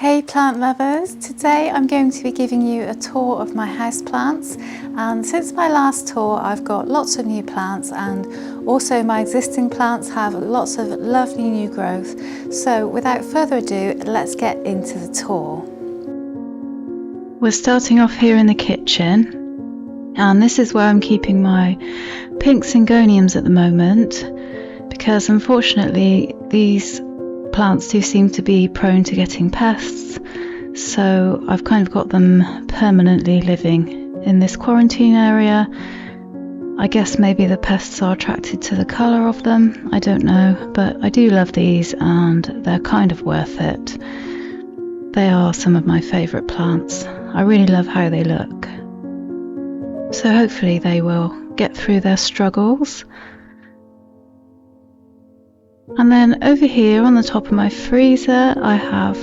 Hey plant lovers, today I'm going to be giving you a tour of my houseplants, and since my last tour I've got lots of new plants and also my existing plants have lots of lovely new growth. So without further ado, let's get into the tour. We're starting off here in the kitchen, and this is where I'm keeping my pink syngoniums at the moment because unfortunately these plants do seem to be prone to getting pests, so I've kind of got them permanently living in this quarantine area. I guess maybe the pests are attracted to the colour of them, I don't know, but I do love these and they're kind of worth it. They are some of my favourite plants. I really love how they look. So hopefully they will get through their struggles. And then over here on the top of my freezer I have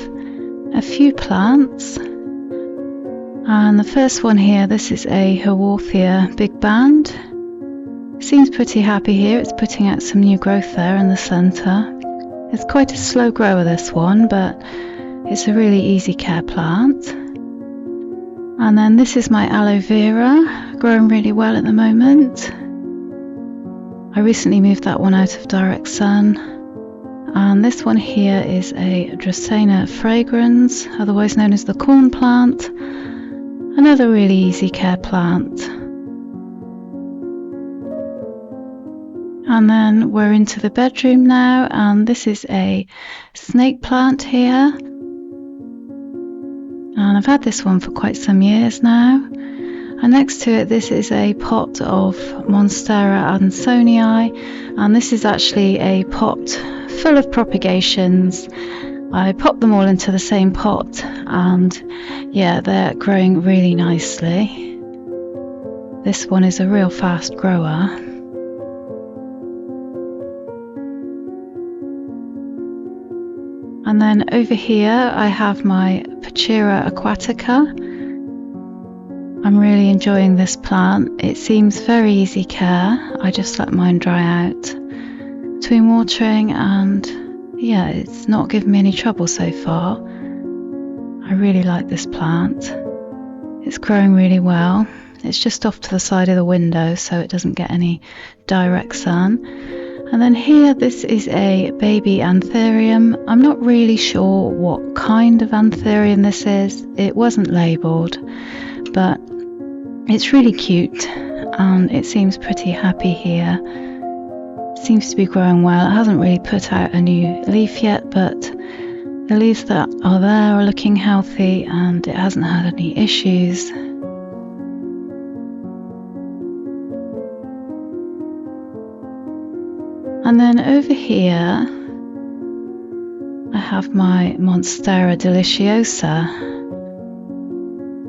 a few plants, and the first one here, this is a Houseplant big band. Seems pretty happy here, it's putting out some new growth there in the centre. It's quite a slow grower this one, but it's a really easy care plant. And then this is my aloe vera, growing really well at the moment. I recently moved that one out of direct sun. And this one here is a Tradescantia fragrans, otherwise known as the corn plant. Another really easy care plant. And then we're into the bedroom now, and this is a snake plant here. And I've had this one for quite some years now. And next to it, this is a pot of monstera Ansonii, and this is actually a pot full of propagations. I popped them all into the same pot, and yeah, they're growing really nicely. This one is a real fast grower. And then over here I have my Monstera aquatica. I'm really enjoying this plant. It seems very easy care. I just let mine dry out between watering, and yeah, it's not given me any trouble so far. I really like this plant. It's growing really well. It's just off to the side of the window so it doesn't get any direct sun. And then here, this is a baby anthurium. I'm not really sure what kind of anthurium this is. It wasn't labelled, but it's really cute and it seems pretty happy here. It seems to be growing well. It hasn't really put out a new leaf yet, but the leaves that are there are looking healthy and it hasn't had any issues. And then over here I have my Monstera deliciosa.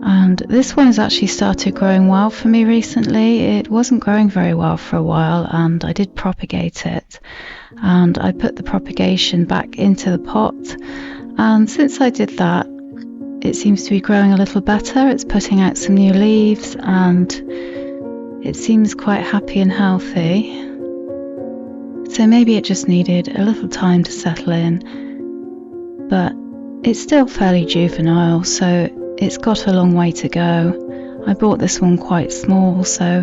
And this one has actually started growing well for me recently. It wasn't growing very well for a while and I did propagate it, and I put the propagation back into the pot, and since I did that it seems to be growing a little better. It's putting out some new leaves and it seems quite happy and healthy. So maybe it just needed a little time to settle in, but it's still fairly juvenile, so it's got a long way to go. I bought this one quite small, so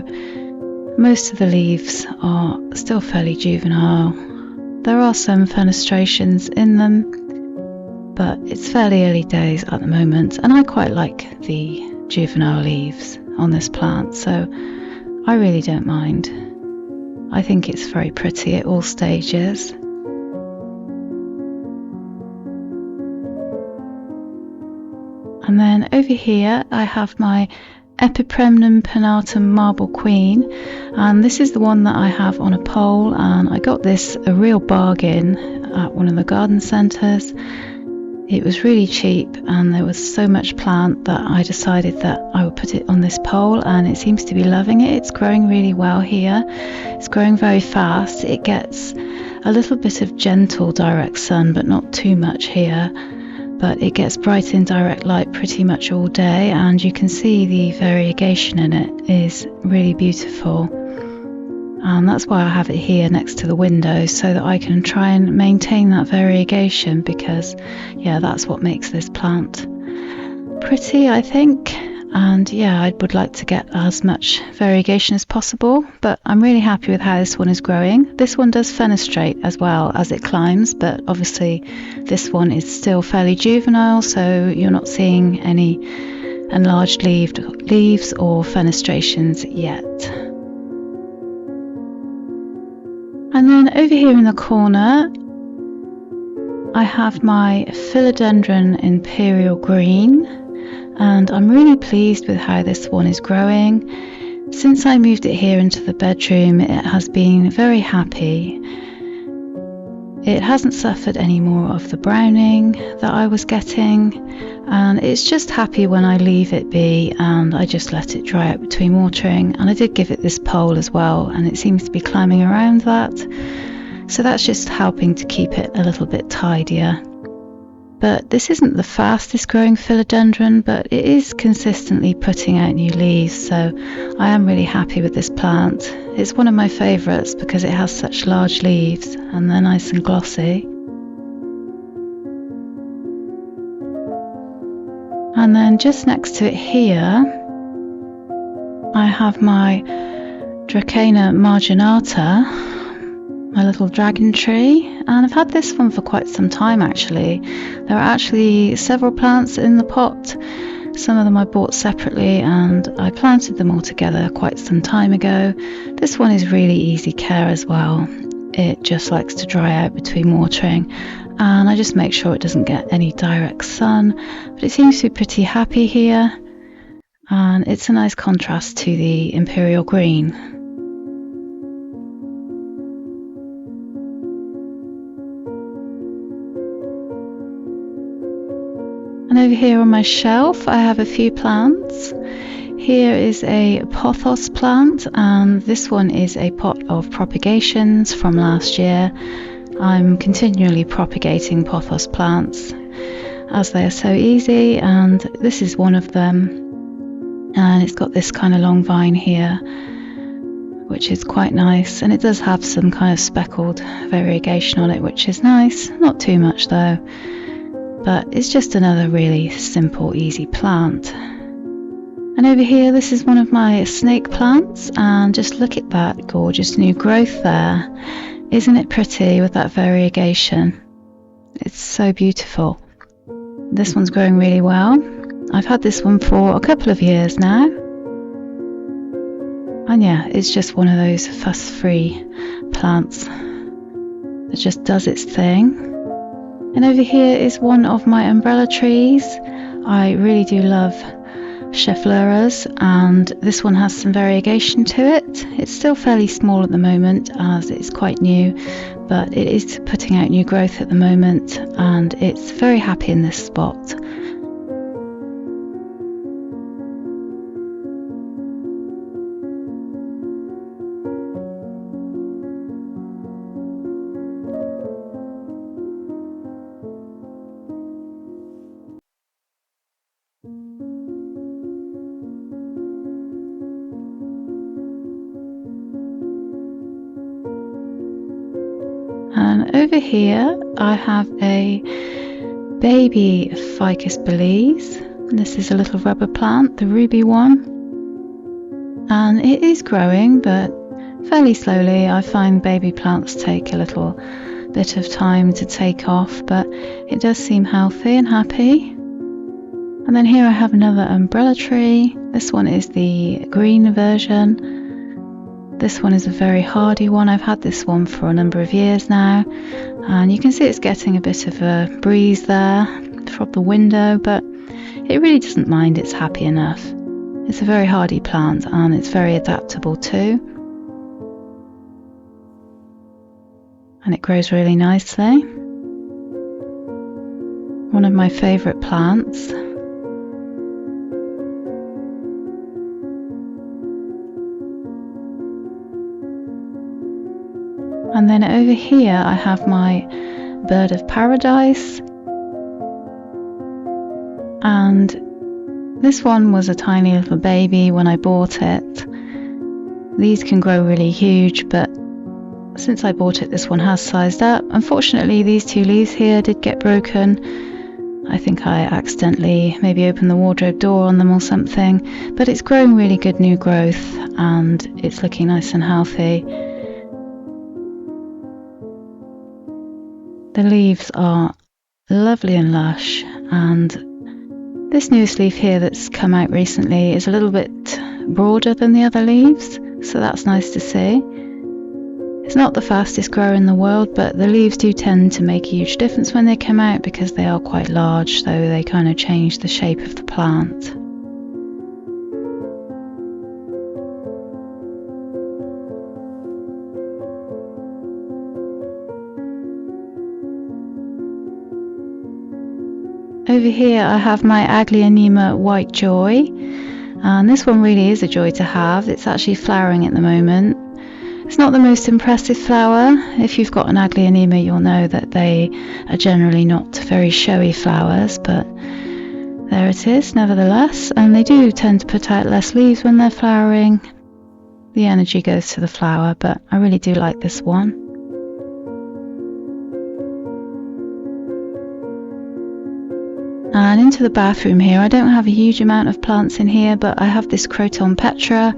most of the leaves are still fairly juvenile. There are some fenestrations in them, but it's fairly early days at the moment, and I quite like the juvenile leaves on this plant, so I really don't mind. I think it's very pretty at all stages. And then over here I have my Epipremnum pinnatum marble queen, and this is the one that I have on a pole, and I got this a real bargain at one of the garden centres. It was really cheap and there was so much plant that I decided that I would put it on this pole, and it seems to be loving it. It's growing really well here. It's growing very fast. It gets a little bit of gentle direct sun but not too much here. But it gets bright indirect light pretty much all day, and you can see the variegation in it is really beautiful. And that's why I have it here next to the window, so that I can try and maintain that variegation, because yeah, that's what makes this plant pretty, I think. And yeah, I would like to get as much variegation as possible, but I'm really happy with how this one is growing. This one does fenestrate as well as it climbs, but obviously this one is still fairly juvenile, so you're not seeing any enlarged leaves or fenestrations yet. And then over here in the corner, I have my philodendron imperial green, and I'm really pleased with how this one is growing. Since I moved it here into the bedroom, it has been very happy. It hasn't suffered any more of the browning that I was getting, and it's just happy when I leave it be and I just let it dry out between watering. And I did give it this pole as well, and it seems to be climbing around that, so that's just helping to keep it a little bit tidier. But this isn't the fastest growing philodendron, but it is consistently putting out new leaves, so I am really happy with this plant. It's one of my favourites because it has such large leaves and they're nice and glossy. And then just next to it here, I have my Dracena marginata, my little dragon tree, and I've had this one for quite some time actually. There are actually several plants in the pot. Some of them I bought separately and I planted them all together quite some time ago. This one is really easy care as well. It just likes to dry out between watering, and I just make sure it doesn't get any direct sun, but it seems to be pretty happy here, and it's a nice contrast to the imperial green. And over here on my shelf I have a few plants. Here is a pothos plant, and this one is a pot of propagations from last year. I'm continually propagating pothos plants as they are so easy, and this is one of them, and it's got this kind of long vine here which is quite nice, and it does have some kind of speckled variegation on it, which is nice. Not too much though, but it's just another really simple, easy plant. And over here, this is one of my snake plants, and just look at that gorgeous new growth there. Isn't it pretty with that variegation? It's so beautiful. This one's growing really well. I've had this one for a couple of years now. And yeah, it's just one of those fuss-free plants that just does its thing. And over here is one of my umbrella trees. I really do love Chefleuras, and this one has some variegation to it. It's still fairly small at the moment as it's quite new, but it is putting out new growth at the moment, and it's very happy in this spot. And over here I have a baby Ficus Belize. This is a little rubber plant, the ruby one, and it is growing but fairly slowly. I find baby plants take a little bit of time to take off, but it does seem healthy and happy. And then here I have another umbrella tree. This one is the green version. This one is a very hardy one. I've had this one for a number of years now, and you can see it's getting a bit of a breeze there from the window, but it really doesn't mind. It's happy enough. It's a very hardy plant and it's very adaptable too, and it grows really nicely. One of my favourite plants. And then over here I have my bird of paradise, and this one was a tiny little baby when I bought it, These can grow really huge, but since I bought it, this one has sized up. Unfortunately, these two leaves here did get broken. I think I accidentally maybe opened the wardrobe door on them or something, but it's growing really good new growth and it's looking nice and healthy. The leaves are lovely and lush, and this newest leaf here that's come out recently is a little bit broader than the other leaves, so that's nice to see. It's not the fastest grower in the world, but the leaves do tend to make a huge difference when they come out because they are quite large, so they kind of change the shape of the plant. Over here I have my Aglaonema White Joy, and this one really is a joy to have. It's actually flowering at the moment. It's not the most impressive flower. If you've got an Aglaonema, you'll know that they are generally not very showy flowers, but there it is nevertheless, and they do tend to put out less leaves when they're flowering. The energy goes to the flower, but I really do like this one. And into the bathroom here, I don't have a huge amount of plants in here, but I have this Croton Petra.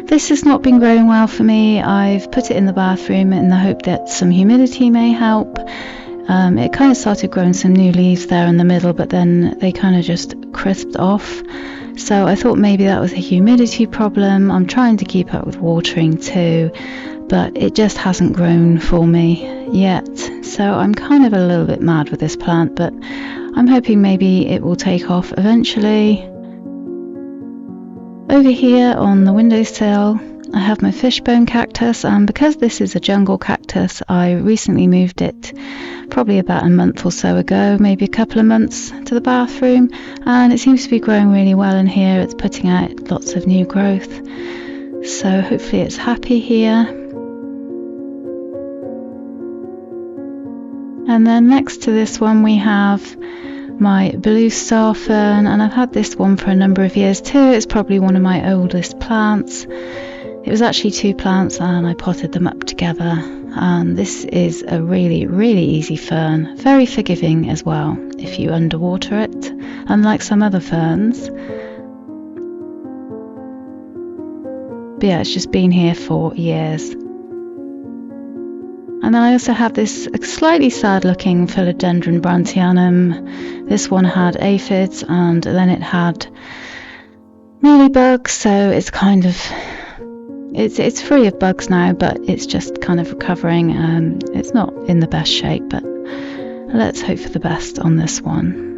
This has not been growing well for me. I've put it in the bathroom in the hope that some humidity may help. It kind of started growing some new leaves there in the middle, but then they kind of just crisped off. So I thought maybe that was a humidity problem. I'm trying to keep up with watering too, but it just hasn't grown for me yet. So I'm kind of a little bit mad with this plant, but I'm hoping maybe it will take off eventually. Over here on the windowsill I have my fishbone cactus, and because this is a jungle cactus, I recently moved it probably about a month or so ago, maybe a couple of months, to the bathroom, and it seems to be growing really well in here. It's putting out lots of new growth, so hopefully it's happy here. And then next to this one we have my blue star fern, and I've had this one for a number of years too. It's probably one of my oldest plants. It was actually two plants and I potted them up together, and this is a really easy fern, very forgiving as well if you underwater it, unlike some other ferns. But yeah, it's just been here for years. And then I also have this slightly sad looking philodendron brantianum. This one had aphids and then it had mealybugs, so it's kind of, it's free of bugs now, but it's just kind of recovering. It's not in the best shape, but let's hope for the best on this one.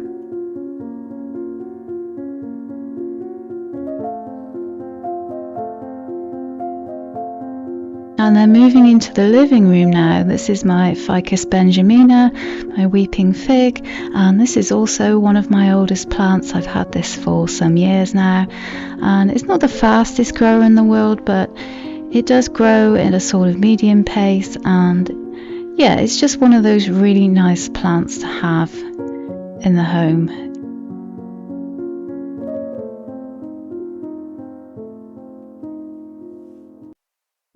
And then moving into the living room now, this is my Ficus benjamina, my weeping fig, and this is also one of my oldest plants. I've had this for some years now, and it's not the fastest grower in the world, but it does grow at a sort of medium pace, and yeah, it's just one of those really nice plants to have in the home.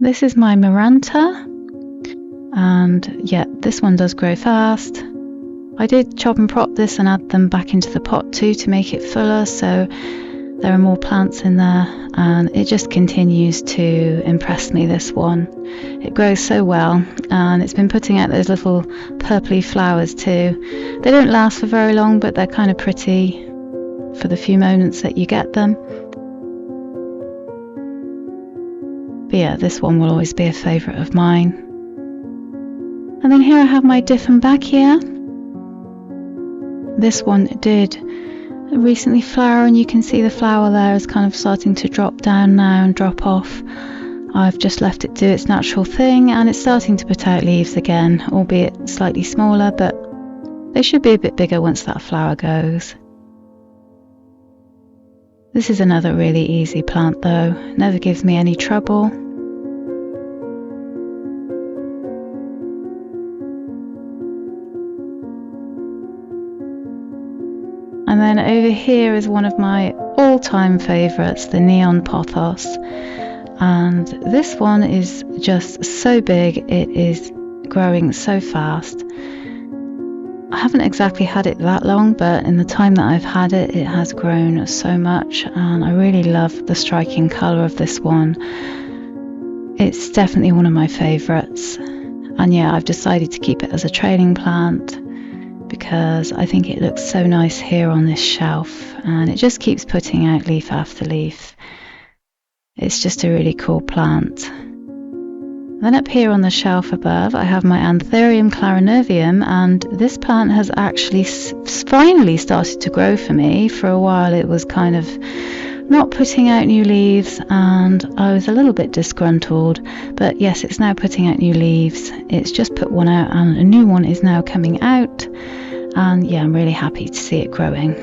This is my Maranta, and yeah, this one does grow fast. I did chop and prop this and add them back into the pot too to make it fuller, so there are more plants in there, and it just continues to impress me, this one. It grows so well, and it's been putting out those little purpley flowers too. They don't last for very long, but they're kind of pretty for the few moments that you get them. But yeah, this one will always be a favourite of mine. And then here I have my Dieffenbachia. This one did recently flower, and you can see the flower there is kind of starting to drop down now and drop off. I've just left it do its natural thing, and it's starting to put out leaves again, albeit slightly smaller, but they should be a bit bigger once that flower goes. This is another really easy plant though, never gives me any trouble. And then over here is one of my all-time favourites, the neon pothos. and this one is just so big. It is growing so fast. I haven't exactly had it that long, but in the time that I've had it, it has grown so much, and I really love the striking colour of this one. It's definitely one of my favourites, and yeah, I've decided to keep it as a trailing plant because I think it looks so nice here on this shelf, and it just keeps putting out leaf after leaf. It's just a really cool plant. Then up here on the shelf above, I have my Anthurium clarinervium, and this plant has actually finally started to grow for me. For a while it was kind of not putting out new leaves, and I was a little bit disgruntled, but yes, it's now putting out new leaves. It's just put one out and a new one is now coming out, and yeah, I'm really happy to see it growing.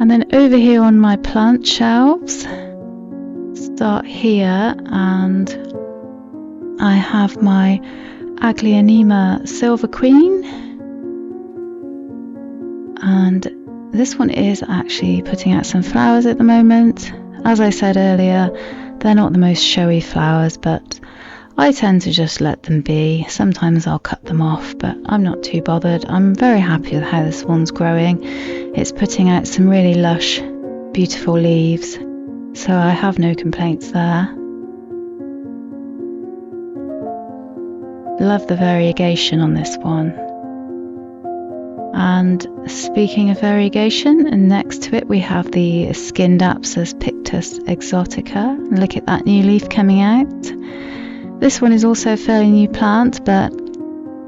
And then over here on my plant shelves, start here, and I have my Aglionema Silver Queen, and this one is actually putting out some flowers at the moment. As I said earlier, they're not the most showy flowers, but I tend to just let them be. Sometimes I'll cut them off, but I'm not too bothered. I'm very happy with how this one's growing. It's putting out some really lush, beautiful leaves, so I have no complaints there. Love the variegation on this one. And speaking of variegation, next to it we have the skinned Apis Pictus exotica. Look at that new leaf coming out. This one is also a fairly new plant, but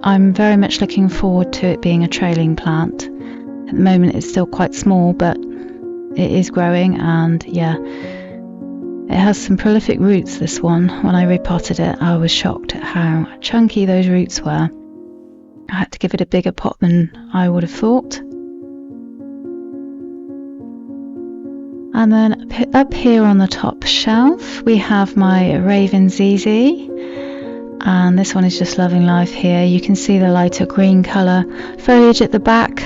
I'm very much looking forward to it being a trailing plant. At the moment it's still quite small, but it is growing, and yeah, it has some prolific roots, this one. When I repotted it, I was shocked at how chunky those roots were. I had to give it a bigger pot than I would have thought. And then up here on the top shelf we have my Raven ZZ, and this one is just loving life here. You can see the lighter green colour foliage at the back.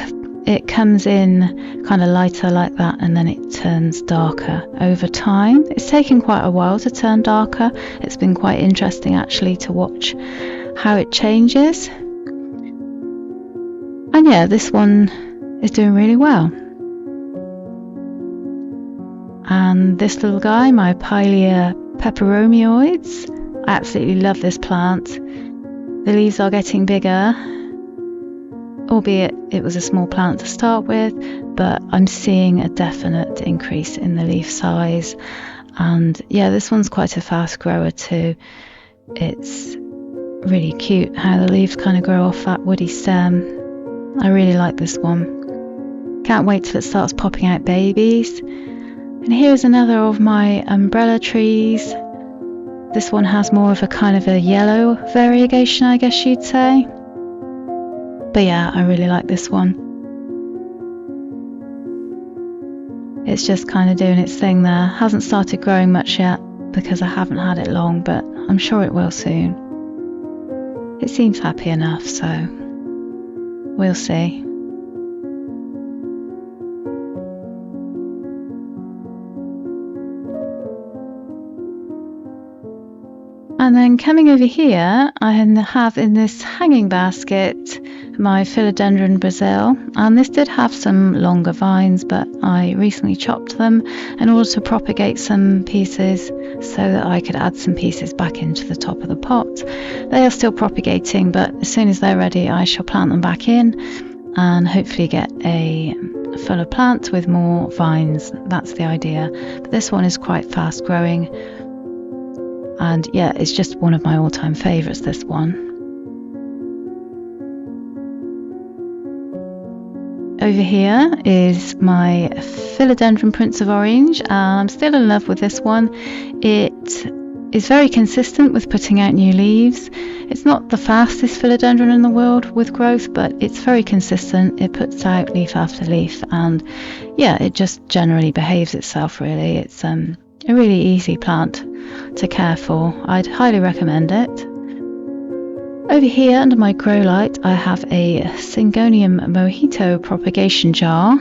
It comes in kind of lighter like that, and then it turns darker over time. It's taken quite a while to turn darker. It's been quite interesting actually to watch how it changes. And yeah, this one is doing really well. And this little guy, my Pilea peperomioids, I absolutely love this plant. The leaves are getting bigger, albeit it was a small plant to start with, but I'm seeing a definite increase in the leaf size. And yeah, this one's quite a fast grower too. It's really cute how the leaves kind of grow off that woody stem. I really like this one. Can't wait till it starts popping out babies. And here's another of my umbrella trees. This one has more of a kind of a yellow variegation, I guess you'd say. But yeah, I really like this one. It's just kind of doing its thing there. Hasn't started growing much yet because I haven't had it long, but I'm sure it will soon. It seems happy enough, so we'll see. And then coming over here, I have in this hanging basket my philodendron Brazil, and this did have some longer vines, but I recently chopped them in order to propagate some pieces so that I could add some pieces back into the top of the pot. They are still propagating, but as soon as they're ready I shall plant them back in and hopefully get a fuller plant with more vines. That's the idea. But this one is quite fast growing. And yeah, it's just one of my all-time favourites, this one. Over here is my Philodendron Prince of Orange. I'm still in love with this one. It is very consistent with putting out new leaves. It's not the fastest philodendron in the world with growth, but it's very consistent. It puts out leaf after leaf, and yeah, it just generally behaves itself really. It's a really easy plant to care for. I'd highly recommend it. Over here under my grow light I have a Syngonium Mojito propagation jar.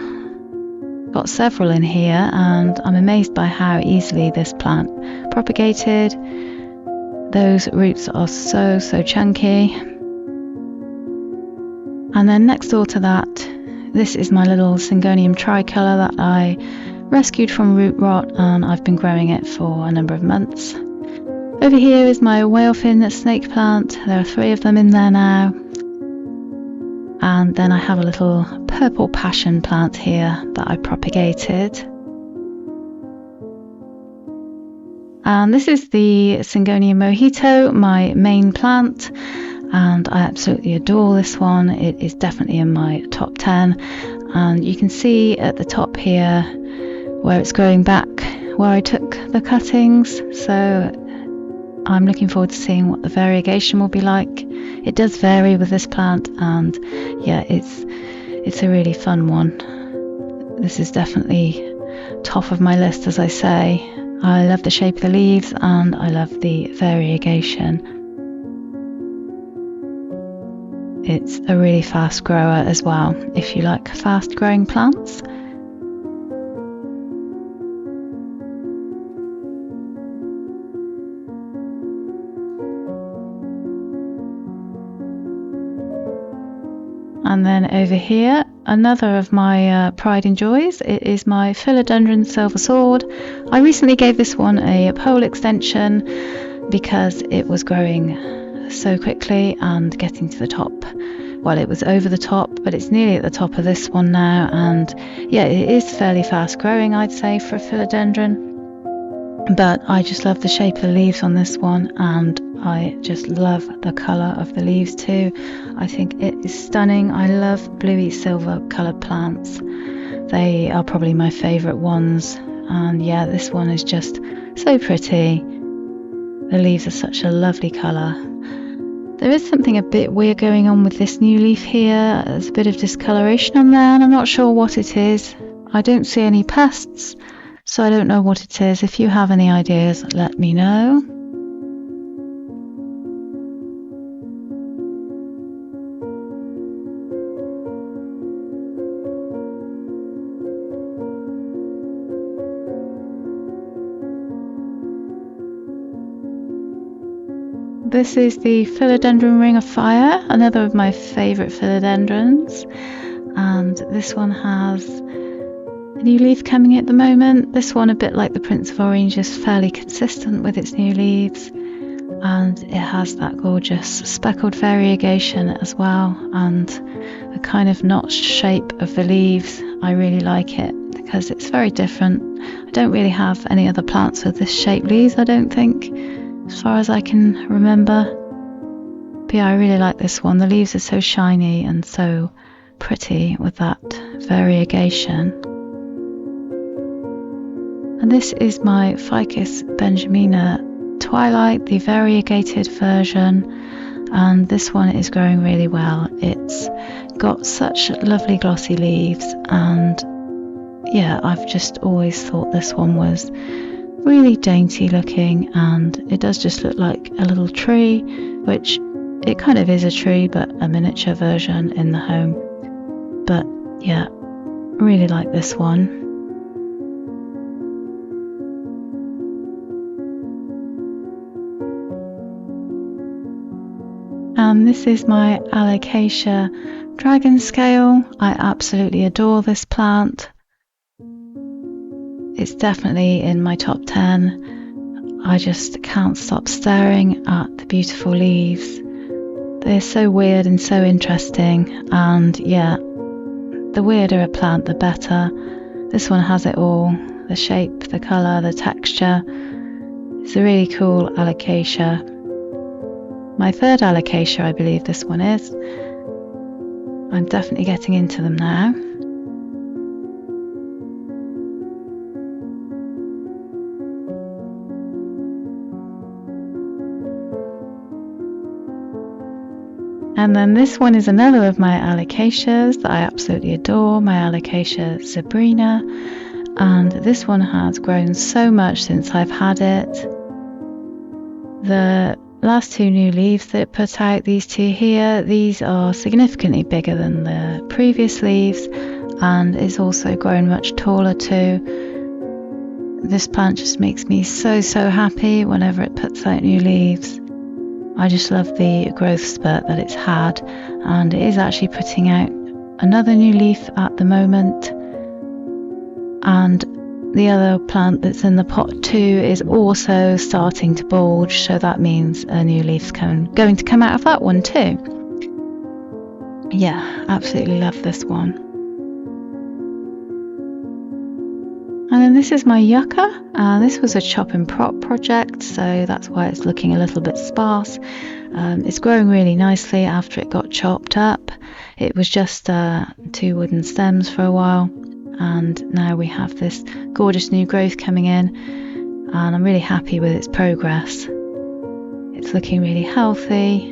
got several in here, and I'm amazed by how easily this plant propagated. Those roots are so chunky. And then next door to that, this is my little syngonium tricolour that I rescued from root rot, and I've been growing it for a number of months. Over here is my whalefin snake plant. There are 3 of them in there now. And then I have a little purple passion plant here that I propagated. And this is the syngonium mojito, my main plant, and I absolutely adore this one. It is definitely in my top 10, and you can see at the top here where it's growing back where I took the cuttings, so I'm looking forward to seeing what the variegation will be like. It does vary with this plant, and yeah, it's a really fun one. This is definitely top of my list, as I say. I love the shape of the leaves and I love the variegation. It's a really fast grower as well, if you like fast growing plants. And then over here, another of my pride and joys, it is my philodendron silver sword. I recently gave this one a pole extension because it was growing so quickly and getting to the top. Well, it was over the top, but it's nearly at the top of this one now, and yeah, it is fairly fast growing, I'd say, for a philodendron. But I just love the shape of the leaves on this one, and I just love the colour of the leaves too. I think it is stunning. I love bluey silver coloured plants. They are probably my favourite ones, and yeah, this one is just so pretty. The leaves are such a lovely colour. There is something a bit weird going on with this new leaf here. There's a bit of discoloration on there, and I'm not sure what it is. I don't see any pests, so I don't know what it is. If you have any ideas, let me know. This is the philodendron ring of fire, another of my favourite philodendrons, and this one has a new leaf coming at the moment. This one, a bit like the Prince of Orange, is fairly consistent with its new leaves, and it has that gorgeous speckled variegation as well, and the kind of notched shape of the leaves. I really like it because it's very different. I don't really have any other plants with this shaped leaves, I don't think, as far as I can remember. But yeah, I really like this one. The leaves are so shiny and so pretty with that variegation. And this is my Ficus benjamina Twilight, the variegated version, and this one is growing really well. It's got such lovely glossy leaves, and yeah, I've just always thought this one was really dainty looking, and it does just look like a little tree, which it kind of is a tree, but a miniature version in the home. But yeah, really like this one. And this is my alocasia dragon scale. I absolutely adore this plant. It's definitely in my top 10. I just can't stop staring at the beautiful leaves. They're so weird and so interesting, and yeah, the weirder a plant, the better. This one has it all: the shape, the colour, the texture. It's a really cool alocasia. My third alocasia, I believe this one is. I'm definitely getting into them now. And then this one is another of my alocasias that I absolutely adore, my alocasia zebrina. And this one has grown so much since I've had it. The last 2 new leaves that it put out, these 2 here, these are significantly bigger than the previous leaves, and it's also grown much taller too. This plant just makes me so happy whenever it puts out new leaves. I just love the growth spurt that it's had, and it is actually putting out another new leaf at the moment. And the other plant that's in the pot too is also starting to bulge, so that means a new leaf's going to come out of that one too. Yeah, absolutely love this one. And then this is my yucca. This was a chop and prop project, so that's why it's looking a little bit sparse. It's growing really nicely after it got chopped up. It was just 2 wooden stems for a while, and now we have this gorgeous new growth coming in, and I'm really happy with its progress. It's looking really healthy.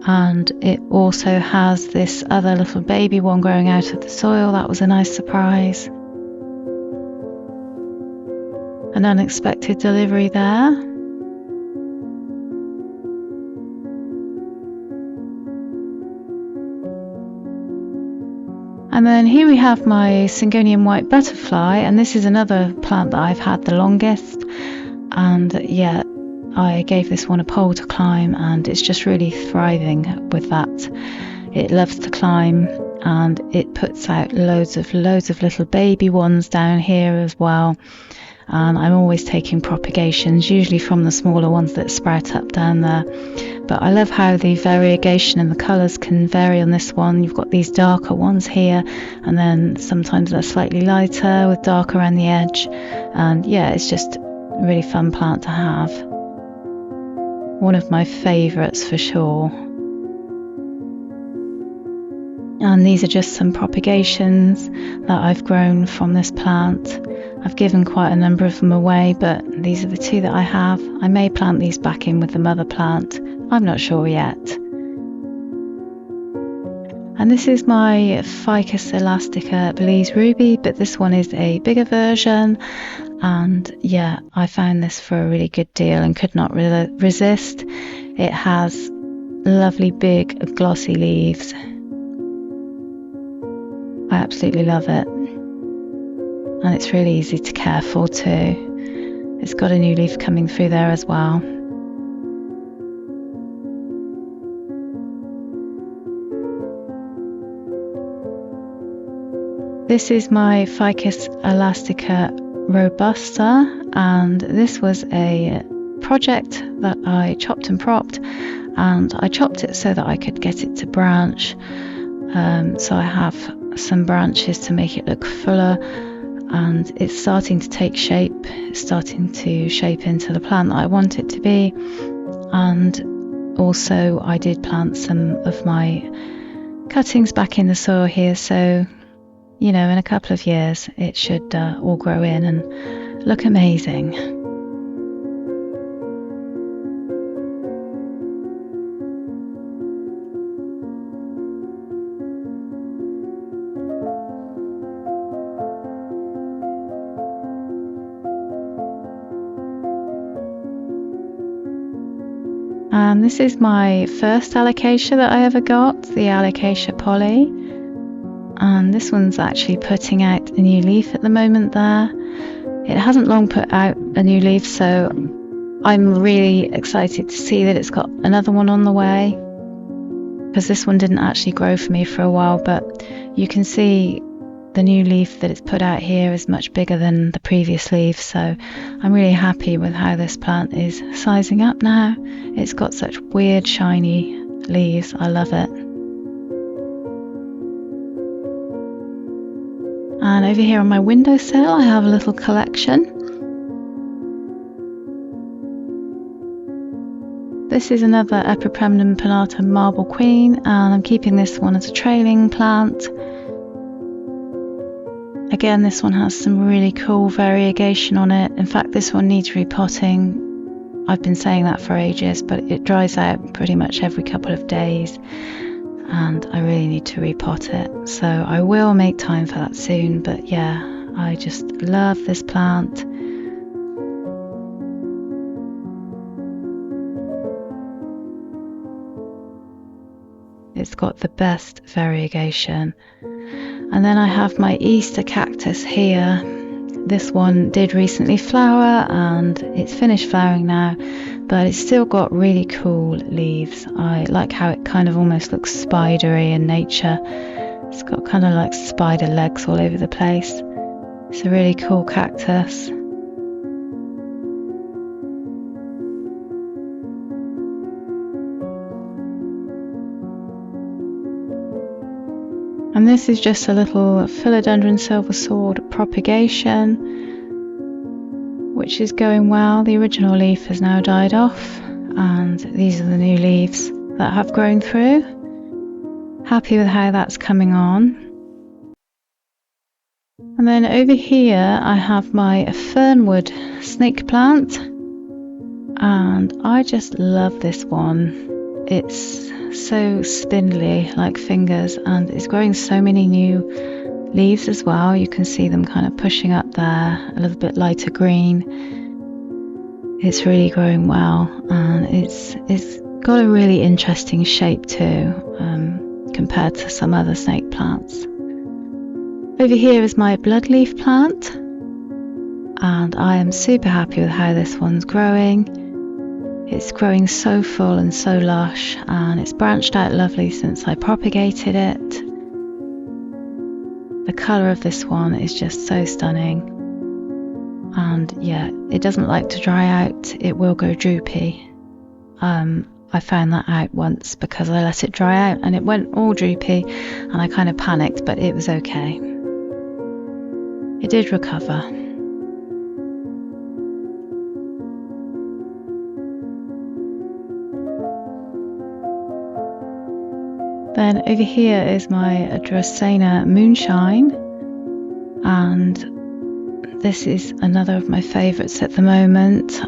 And it also has this other little baby one growing out of the soil. That was a nice surprise. An unexpected delivery there. And then here we have my syngonium white butterfly, and this is another plant that I've had the longest. And yeah, I gave this one a pole to climb, and it's just really thriving with that. It loves to climb, and it puts out loads of little baby ones down here as well. And I'm always taking propagations, usually from the smaller ones that sprout up down there. But I love how the variegation in the colours can vary on this one. You've got these darker ones here, and then sometimes they're slightly lighter with dark around the edge. And yeah, it's just a really fun plant to have. One of my favourites for sure. And these are just some propagations that I've grown from this plant. I've given quite a number of them away, but these are the 2 that I have. I may plant these back in with the mother plant. I'm not sure yet. And this is my Ficus elastica Belize ruby, but this one is a bigger version. And yeah, I found this for a really good deal and could not resist. It has lovely big glossy leaves. I absolutely love it. And it's really easy to care for too. It's got a new leaf coming through there as well. This is my Ficus elastica robusta, and this was a project that I chopped and propped, and I chopped it so that I could get it to branch. So I have some branches to make it look fuller, and it's starting to take shape. It's starting to shape into the plant that I want it to be. And also I did plant some of my cuttings back in the soil here, so you know, in a couple of years it should all grow in and look amazing. And this is my first alocasia that I ever got, the alocasia poly. And this one's actually putting out a new leaf at the moment there. It hasn't long put out a new leaf, so I'm really excited to see that it's got another one on the way, because this one didn't actually grow for me for a while, but you can see the new leaf that it's put out here is much bigger than the previous leaf, so I'm really happy with how this plant is sizing up now. It's got such weird shiny leaves, I love it. And over here on my windowsill I have a little collection. This is another Epipremnum pinnata marble queen, and I'm keeping this one as a trailing plant. Again, this one has some really cool variegation on it. In fact, this one needs repotting. I've been saying that for ages, but it dries out pretty much every couple of days, and I really need to repot it. So I will make time for that soon, but yeah, I just love this plant. It's got the best variegation. And then I have my Easter cactus here. This one did recently flower and it's finished flowering now, but it's still got really cool leaves. I like how it kind of almost looks spidery in nature. It's got kind of like spider legs all over the place. It's a really cool cactus. And this is just a little philodendron silver sword propagation, which is going well. The original leaf has now died off, and these are the new leaves that have grown through. Happy with how that's coming on. And then over here I have my fernwood snake plant, and I just love this one. It's so spindly like fingers, and it's growing so many new leaves as well. You can see them kind of pushing up there, a little bit lighter green. It's really growing well, and it's got a really interesting shape too, compared to some other snake plants. Over here is my bloodleaf plant, and I am super happy with how this one's growing. It's growing so full and so lush, and it's branched out lovely since I propagated it. The colour of this one is just so stunning, and yeah, it doesn't like to dry out. It will go droopy. I found that out once because I let it dry out and it went all droopy, and I kind of panicked, but it was okay. It did recover. Then over here is my Dracaena moonshine, and this is another of my favourites at the moment.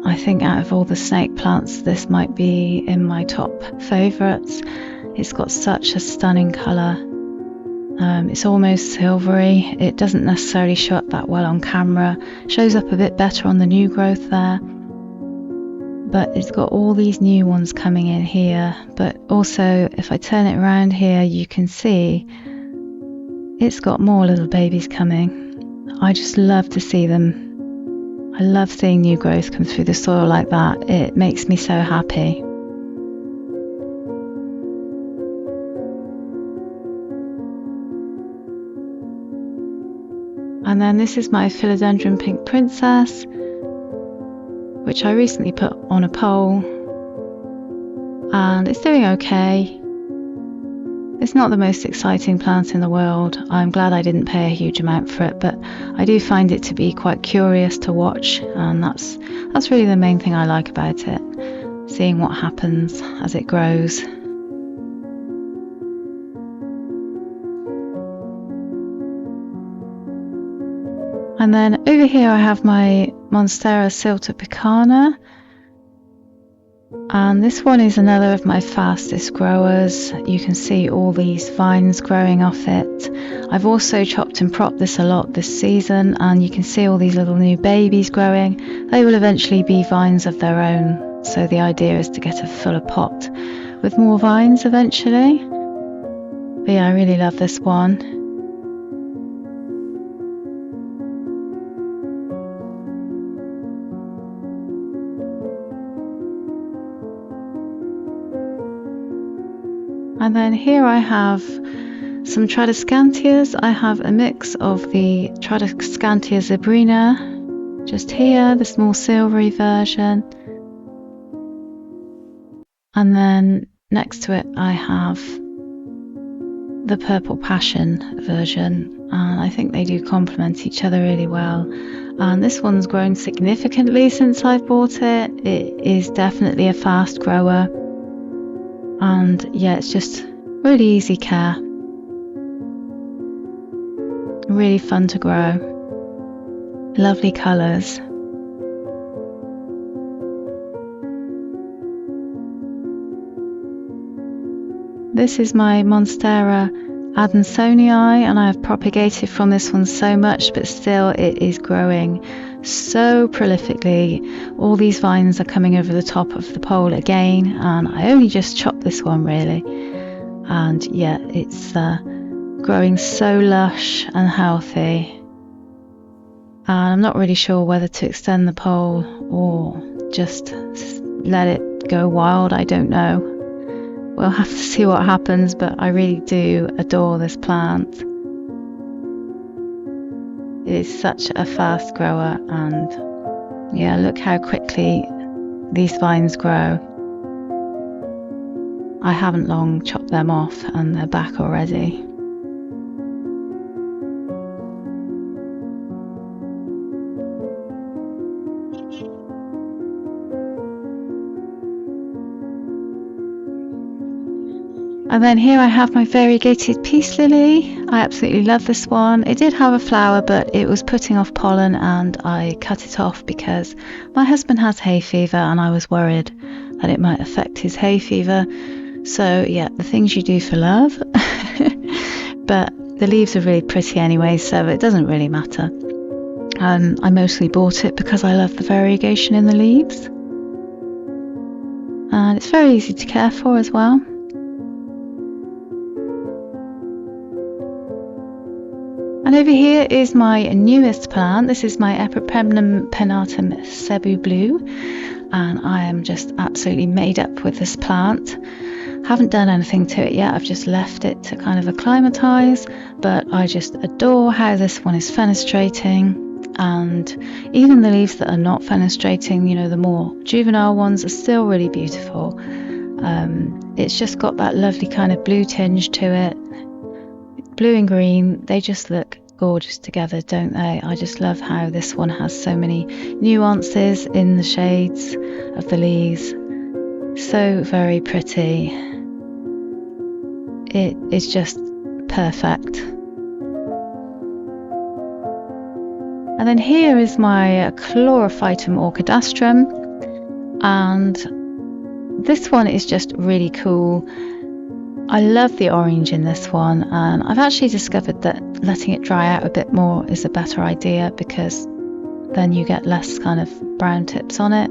I think out of all the snake plants, this might be in my top favourites. It's got such a stunning colour. It's almost silvery. It doesn't necessarily show up that well on camera. Shows up a bit better on the new growth there. But it's got all these new ones coming in here. But also, if I turn it around here, you can see it's got more little babies coming. I just love to see them. I love seeing new growth come through the soil like that. It makes me so happy. And then this is my philodendron pink princess, which I recently put on a pole, and it's doing okay. It's not the most exciting plant in the world. I'm glad I didn't pay a huge amount for it, but I do find it to be quite curious to watch, and that's really the main thing I like about it, seeing what happens as it grows. And then over here I have my Monstera siltepecana, and this one is another of my fastest growers. You can see all these vines growing off it. I've also chopped and propped this a lot this season, and you can see all these little new babies growing. They will eventually be vines of their own, so the idea is to get a fuller pot with more vines eventually. But yeah, I really love this one. And then here I have some tradescantias. I have a mix of the Tradescantia zebrina, just here, the small silvery version. And then next to it I have the purple passion version, and I think they do complement each other really well. And this one's grown significantly since I've bought it. It is definitely a fast grower. And yeah, it's just really easy care. Really fun to grow. Lovely colours. This is my monstera adansonii, and I have propagated from this one so much, but still it is growing so prolifically. All these vines are coming over the top of the pole again, and I only just chopped this one really. and yeah, it's growing so lush and healthy. And I'm not really sure whether to extend the pole or just let it go wild. I don't know. We'll have to see what happens, but I really do adore this plant. It is such a fast grower, and yeah, look how quickly these vines grow. I haven't long chopped them off and they're back already. And then here I have my variegated peace lily. I absolutely love this one. It did have a flower, but it was putting off pollen and I cut it off because my husband has hay fever and I was worried that it might affect his hay fever. So yeah, the things you do for love. But the leaves are really pretty anyway, so it doesn't really matter. I mostly bought it because I love the variegation in the leaves. And it's very easy to care for as well. And over here is my newest plant. This is my Epipremnum pennatum Cebu Blue, and I am just absolutely made up with this plant. Haven't done anything to it yet, I've just left it to kind of acclimatise, but I just adore how this one is fenestrating, and even the leaves that are not fenestrating, you know, the more juvenile ones are still really beautiful. It's just got that lovely kind of blue tinge to it. Blue and green, they just look gorgeous together, don't they? I just love how this one has so many nuances in the shades of the leaves. So very pretty. It is just perfect. And then here is my Chlorophytum orchidastrum, and this one is just really cool. I love the orange in this one, and I've actually discovered that letting it dry out a bit more is a better idea because then you get less kind of brown tips on it.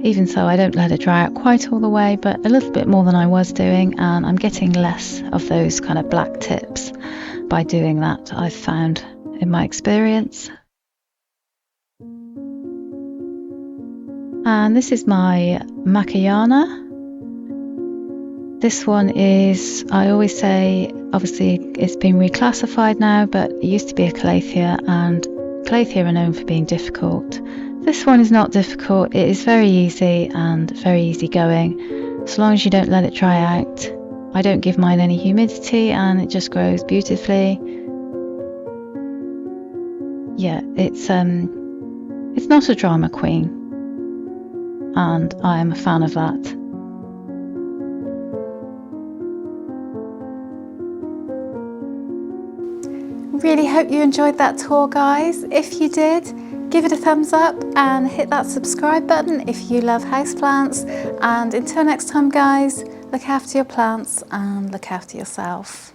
Even so, I don't let it dry out quite all the way, but a little bit more than I was doing, and I'm getting less of those kind of black tips by doing that, I've found in my experience. And this is my Macayana. This one is, I always say, obviously it's been reclassified now, but it used to be a calathea, and calathea are known for being difficult. This one is not difficult, it is very easy and very easy going, as long as you don't let it dry out. I don't give mine any humidity and it just grows beautifully. Yeah, it's not a drama queen, and I am a fan of that. Really hope you enjoyed that tour, guys. If you did, give it a thumbs up and hit that subscribe button if you love houseplants. And until next time, guys, look after your plants and look after yourself.